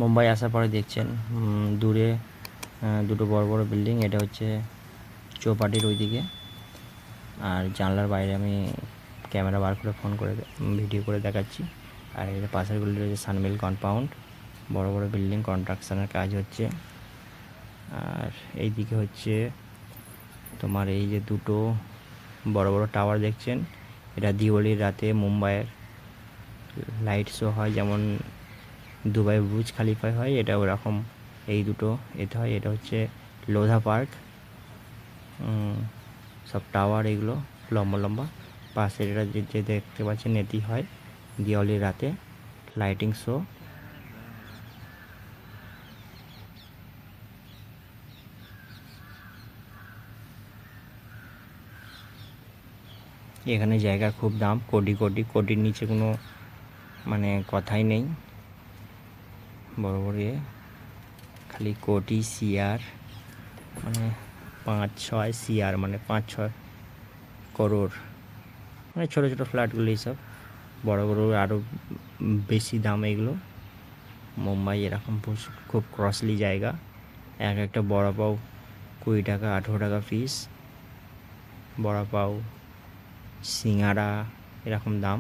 মুম্বাই আসার পরে দেখছেন দূরে দুটো বড় বড় বিল্ডিং। এটা হচ্ছে চৌপাটির ওইদিকে। আর জানলার বাইরে আমি ক্যামেরা বার করে ফোন করে ভিডিও করে দেখাচ্ছি। আর এর পাশেরগুলি রয়েছে সানমিল কম্পাউন্ড, বড় বড় বিল্ডিং, কনস্ট্রাকশনের কাজ হচ্ছে। আর এইদিকে হচ্ছে তোমার এই যে দুটো বড় বড় টাওয়ার দেখছেন, এটা দিওয়ালির রাতে মুম্বাইয়ের লাইট শো হয়, যেমন দুবাই বুর্জ খালিফায় হয়, এটা ওরকম এই দুটো এতে হয়। এটা হচ্ছে লোধা পার্ক, সব টাওয়ার এগুলো লম্বা লম্বা। পাশে এটা যে দেখতে পাচ্ছেন এটি হয় দিওয়ালির রাতে লাইটিং শো। এখানে জায়গার খুব দাম, কোটি কোটি, কোটির নিচে কোনো মানে কথাই নেই। বড় বড় খালি কোটি, সিআর, মানে 5-6 সিআর, মানে 5-6 করোড়, মানে ছোটো ছোটো ফ্ল্যাটগুলো এইসব। বড় বড় আরও বেশি দাম এগুলো। মুম্বাই এরকম খুব কস্টলি জায়গা। একটা বড়া পাও 20 টাকা, 18 টাকা পিস। বড়া পাও, সিঙ্গাড়া এরকম দাম।